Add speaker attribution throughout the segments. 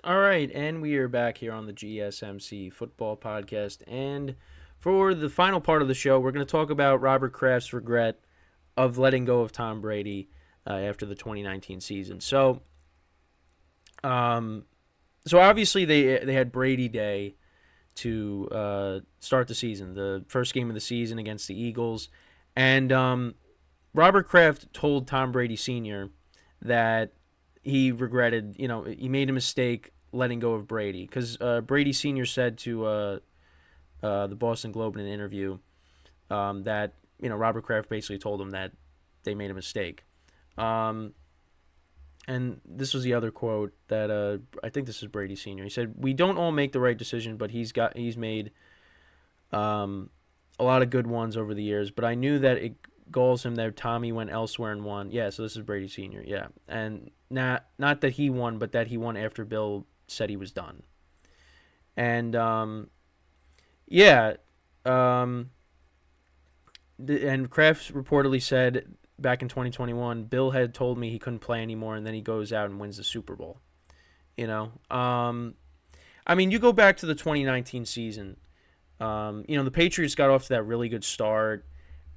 Speaker 1: All right, and we are back here on the GSMC football podcast. And for the final part of the show, we're going to talk about Robert Kraft's regret of letting go of Tom Brady after the 2019 season. Um, so obviously they had Brady Day to start the season, the first game of the season against the Eagles, and Robert Kraft told Tom Brady Sr. that he regretted, he made a mistake letting go of Brady because Brady Sr. said to the Boston Globe in an interview that Robert Kraft basically told him that they made a mistake. Um, and this was the other quote that I think this is Brady Sr. He said, "We don't all make the right decision, but he's made um, a lot of good ones over the years. But I knew that it galls him that Tommy went elsewhere and won. Yeah, so this is Brady Sr. Yeah, and not that he won, but that he won after Bill said he was done. And yeah, um, and Kraft reportedly said back in 2021, Bill had told me he couldn't play anymore, and then he goes out and wins the Super Bowl. You know, I mean, you go back to the 2019 season. The Patriots got off to that really good start,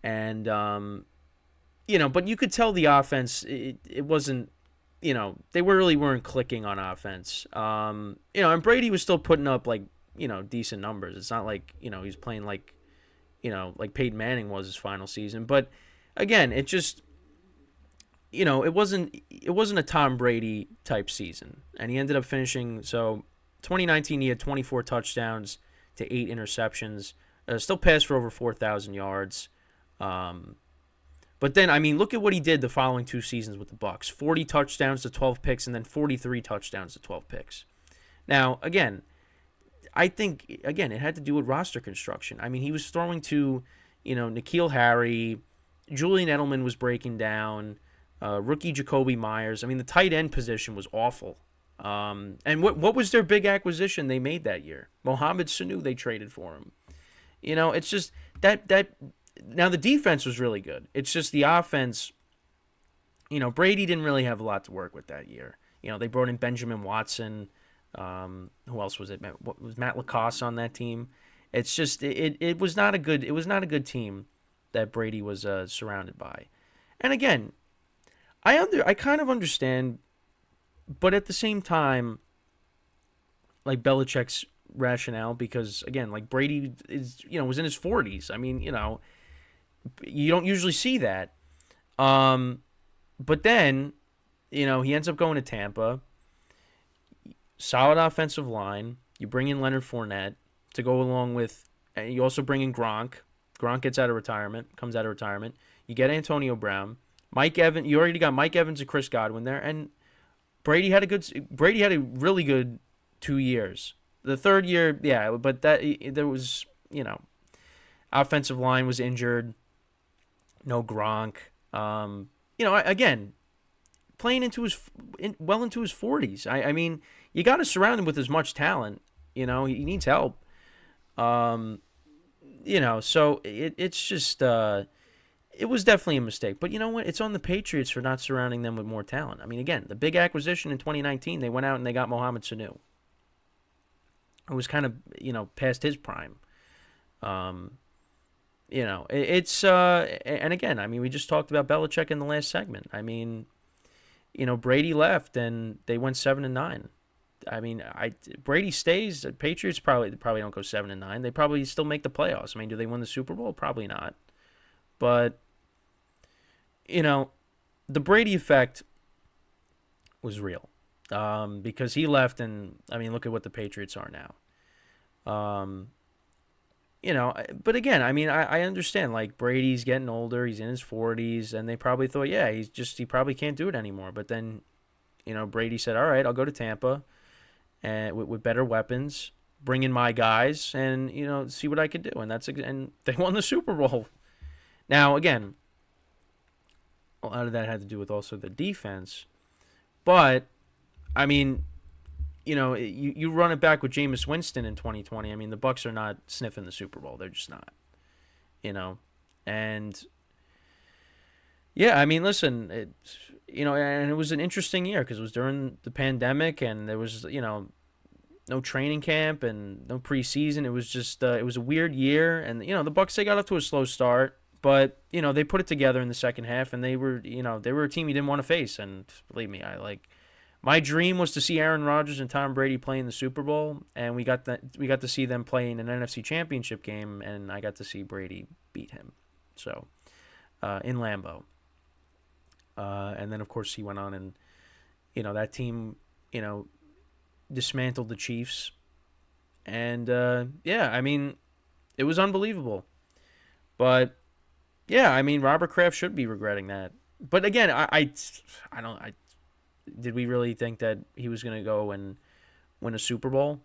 Speaker 1: and but you could tell the offense it wasn't. They really weren't clicking on offense. And Brady was still putting up like decent numbers. It's not like he's playing like Peyton Manning was his final season. But again, it just it wasn't a Tom Brady type season, and he ended up finishing 2019 he had 24 touchdowns to 8 interceptions, still passed for over 4,000 yards. But then, I mean, look at what he did the following two seasons with the Bucs: 40 touchdowns to 12 picks, and then 43 touchdowns to 12 picks. Now, again, I think it had to do with roster construction. I mean, he was throwing to, N'Keal Harry, Julian Edelman was breaking down, rookie Jacoby Myers. I mean, the tight end position was awful. And what was their big acquisition they made that year? Mohamed Sanu, they traded for him. It's just that now the defense was really good. It's just the offense. Brady didn't really have a lot to work with that year. They brought in Benjamin Watson. Who else was it? Was Matt LaCosse on that team? It's just it was not a good team that Brady was surrounded by. And again, I kind of understand, but at the same time, like Belichick's rationale, because again, like Brady is was in his 40s. I mean, you don't usually see that. But then, he ends up going to Tampa. Solid offensive line. You bring in Leonard Fournette to go along with. And you also bring in Gronk. Gronk comes out of retirement. You get Antonio Brown, Mike Evans. You already got Mike Evans and Chris Godwin there, and Brady had a really good 2 years. The third year, yeah, but that there was offensive line was injured. No Gronk. Again, playing well into his 40s. I mean, you got to surround him with as much talent. He needs help. So it's just it was definitely a mistake. But you know what? It's on the Patriots for not surrounding them with more talent. I mean, again, the big acquisition in 2019, they went out and they got Mohamed Sanu, who was kind of past his prime. It's and again, I mean, we just talked about Belichick in the last segment. I mean, Brady left and they went 7-9. I mean, Brady stays. The Patriots probably don't go 7-9. They probably still make the playoffs. I mean, do they win the Super Bowl? Probably not. But the Brady effect was real because he left, and I mean, look at what the Patriots are now. But again, I mean, I understand. Like Brady's getting older; he's in his 40s, and they probably thought, yeah, he probably can't do it anymore. But then, Brady said, "All right, I'll go to Tampa, and with better weapons, bring in my guys, and see what I could do." And they won the Super Bowl. Now, again, a lot of that had to do with also the defense, but I mean, you run it back with Jameis Winston in 2020. I mean, the Bucs are not sniffing the Super Bowl; they're just not. And yeah, I mean, listen, and it was an interesting year because it was during the pandemic, and there was no training camp and no preseason. It was just it was a weird year, and the Bucks, they got off to a slow start, but they put it together in the second half, and they were a team you didn't want to face. And believe me, I like my dream was to see Aaron Rodgers and Tom Brady play in the Super Bowl, and we got to see them play in an NFC Championship game, and I got to see Brady beat him. So in Lambeau, and then of course he went on, and that team dismantled the Chiefs, and yeah, I mean it was unbelievable. But yeah, I mean Robert Kraft should be regretting that. But again, I don't I did we really think that he was going to go and win a Super Bowl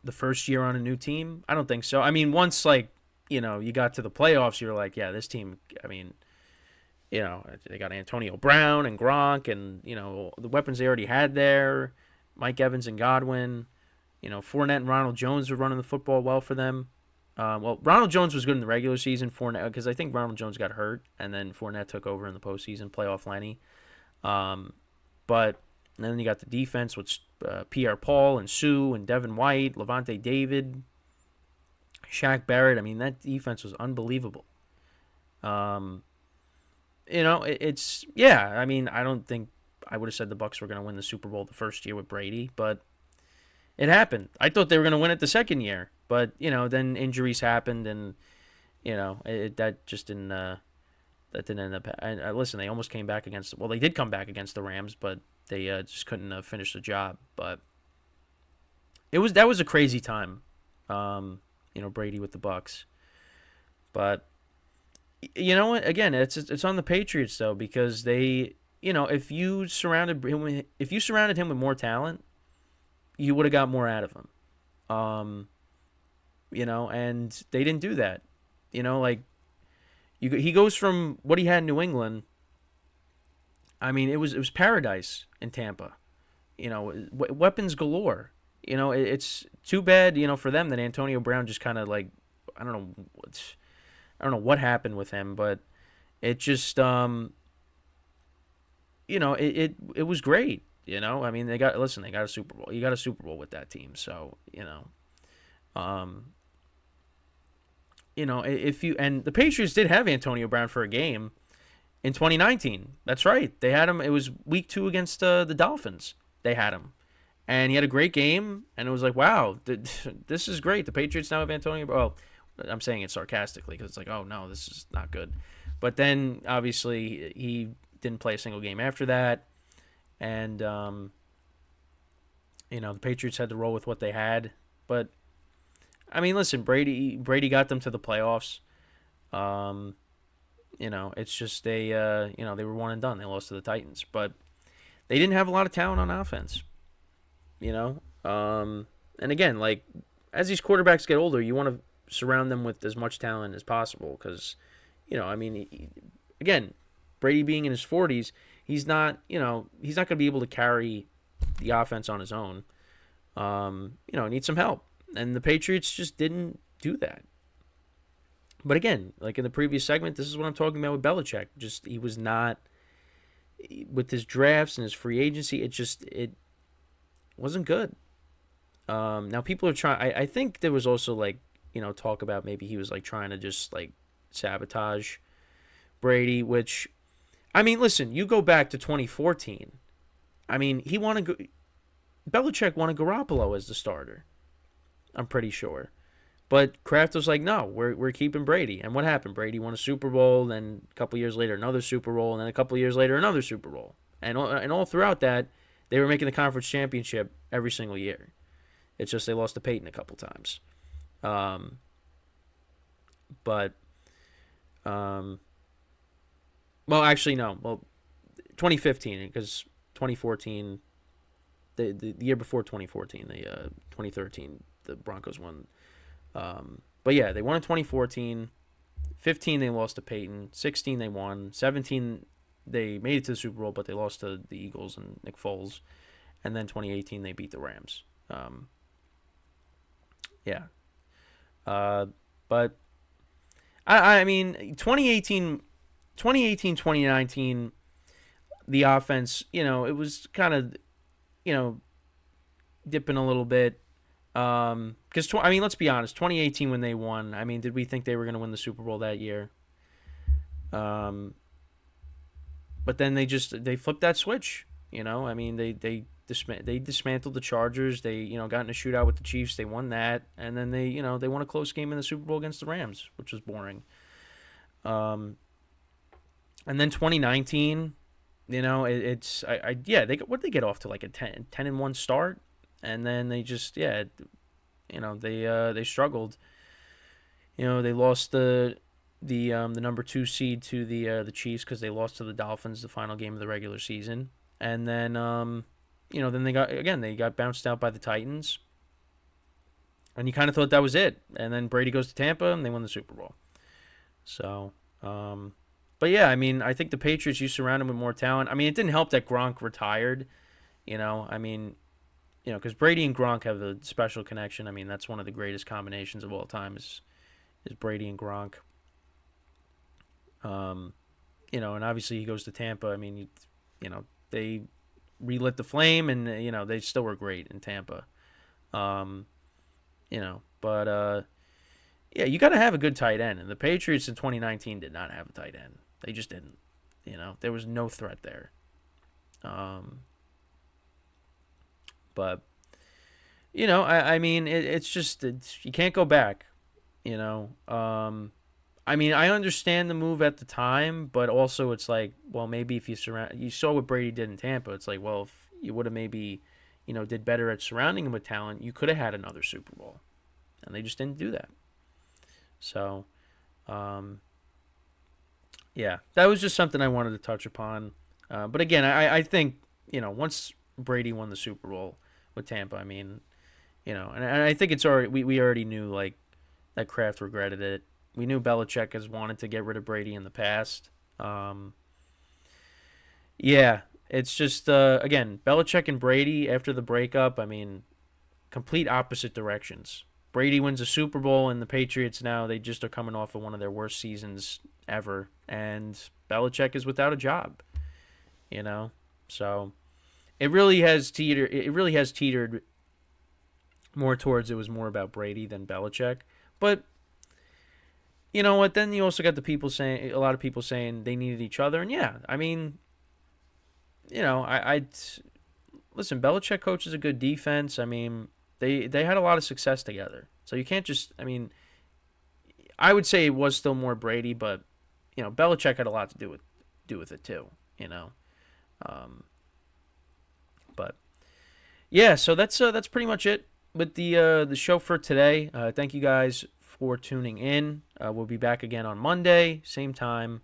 Speaker 1: the first year on a new team? I don't think so. I mean, once you got to the playoffs, you're like, yeah, this team. I mean, they got Antonio Brown and Gronk, and the weapons they already had there, Mike Evans and Godwin. Fournette and Ronald Jones were running the football well for them. Well, Ronald Jones was good in the regular season. Fournette, because I think Ronald Jones got hurt, and then Fournette took over in the postseason, playoff Lenny. But then you got the defense with Pierre Paul and Sue and Devin White, Levante David, Shaq Barrett. I mean, that defense was unbelievable. It's yeah. I mean, I don't think I would have said the Bucks were going to win the Super Bowl the first year with Brady, but it happened. I thought they were going to win it the second year, but then injuries happened, and that just didn't. That didn't end up. And listen, they almost came back against. Well, they did come back against the Rams, but they just couldn't finish the job. But that was a crazy time. Brady with the Bucks. But you know what? Again, it's on the Patriots though, because they, if you surrounded him with more talent, you would have got more out of him. And they didn't do that. He goes from what he had in New England. I mean, it was paradise in Tampa. Weapons galore. It's too bad, for them that Antonio Brown just kind of I don't know what happened with him, but it just it was great. I mean, they got a Super Bowl. You got a Super Bowl with that team, so if you and the Patriots did have Antonio Brown for a game in 2019. That's right. They had him. It was week 2 against the Dolphins. They had him, and he had a great game. And it was like, wow, this is great. The Patriots now have Antonio. Well, I'm saying it sarcastically because it's like, oh no, this is not good. But then obviously he didn't play a single game after that, and the Patriots had to roll with what they had. But I mean, listen, Brady got them to the playoffs. It's just they were one and done. They lost to the Titans, but they didn't have a lot of talent on offense. And again, as these quarterbacks get older, you want to surround them with as much talent as possible because, I mean, again, Brady being in his 40s, he's not going to be able to carry the offense on his own. He needs some help. And the Patriots just didn't do that. But again, like in the previous segment, this is what I'm talking about with Belichick. Just he was not with his drafts and his free agency. It wasn't good. Now people are trying. I think there was also talk about maybe he was trying to just sabotage Brady. Which, I mean, listen, you go back to 2014. I mean, Belichick wanted Garoppolo as the starter. I'm pretty sure. But Kraft was like, no, we're keeping Brady. And what happened? Brady won a Super Bowl, then a couple years later, another Super Bowl, and then a couple years later, another Super Bowl. And all throughout that, they were making the conference championship every single year. It's just they lost to Peyton a couple times. Well, actually, no. Well, 2015, because 2014, the year before 2014, 2013, the Broncos won. But yeah, they won in 2014. 15, they lost to Peyton. 16, they won. 17, they made it to the Super Bowl, but they lost to the Eagles and Nick Foles. And then 2018, they beat the Rams. Yeah. But I mean, 2018, 2019, the offense, it was kind of, dipping a little bit. Because I mean, let's be honest. 2018 when they won, I mean, did we think they were going to win the Super Bowl that year? Um, but then they flipped that switch. I mean, they dismantled the Chargers. They got in a shootout with the Chiefs. They won that, and then they won a close game in the Super Bowl against the Rams, which was boring. And then 2019, it's yeah, they get off to like a 10-1 start, and then they just they struggled. They lost the number 2 seed to the Chiefs because they lost to the Dolphins the final game of the regular season, and then then they got bounced out by the Titans, and you kind of thought that was it, and then Brady goes to Tampa and they won the Super Bowl. So, but yeah, I mean, I think the Patriots, you surround them with more talent. I mean, it didn't help that Gronk retired. I mean, because Brady and Gronk have a special connection. I mean, that's one of the greatest combinations of all time is Brady and Gronk. And obviously he goes to Tampa. I mean, they relit the flame, and they still were great in Tampa. But yeah, you got to have a good tight end, and the Patriots in 2019 did not have a tight end. They just didn't. There was no threat there. But I mean, it's just you can't go back. I mean, I understand the move at the time, but also it's like, well, maybe if you saw what Brady did in Tampa, it's like, well, if you would have maybe, did better at surrounding him with talent, you could have had another Super Bowl, and they just didn't do that. So, yeah, that was just something I wanted to touch upon. But again, I think, once Brady won the Super Bowl with Tampa, I mean, and I think it's already, we already knew, like, that Kraft regretted it. We knew Belichick has wanted to get rid of Brady in the past. Yeah, it's just, again, Belichick and Brady after the breakup, I mean, complete opposite directions. Brady wins a Super Bowl, and the Patriots now, they just are coming off of one of their worst seasons ever. And Belichick is without a job, So it really has teetered more towards it was more about Brady than Belichick. But you know what? Then you also got a lot of people saying they needed each other, and yeah, I mean, I listen. Belichick coaches a good defense. I mean, they had a lot of success together, so you can't just. I mean, I would say it was still more Brady, but Belichick had a lot to do with it too. But yeah, so that's pretty much it with the show for today. Thank you guys for tuning in. We'll be back again on Monday, same time,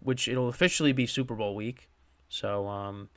Speaker 1: which it'll officially be Super Bowl week. So,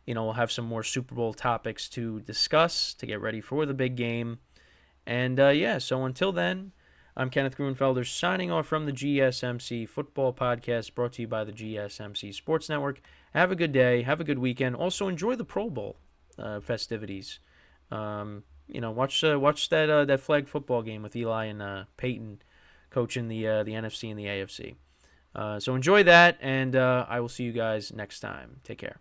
Speaker 1: we'll have some more Super Bowl topics to discuss to get ready for the big game. And, yeah, so until then, I'm Kenneth Gruenfelder signing off from the GSMC Football Podcast brought to you by the GSMC Sports Network. Have a good day. Have a good weekend. Also, enjoy the Pro Bowl festivities. Watch that flag football game with Eli and Peyton coaching the NFC and the AFC. So enjoy that, and I will see you guys next time. Take care.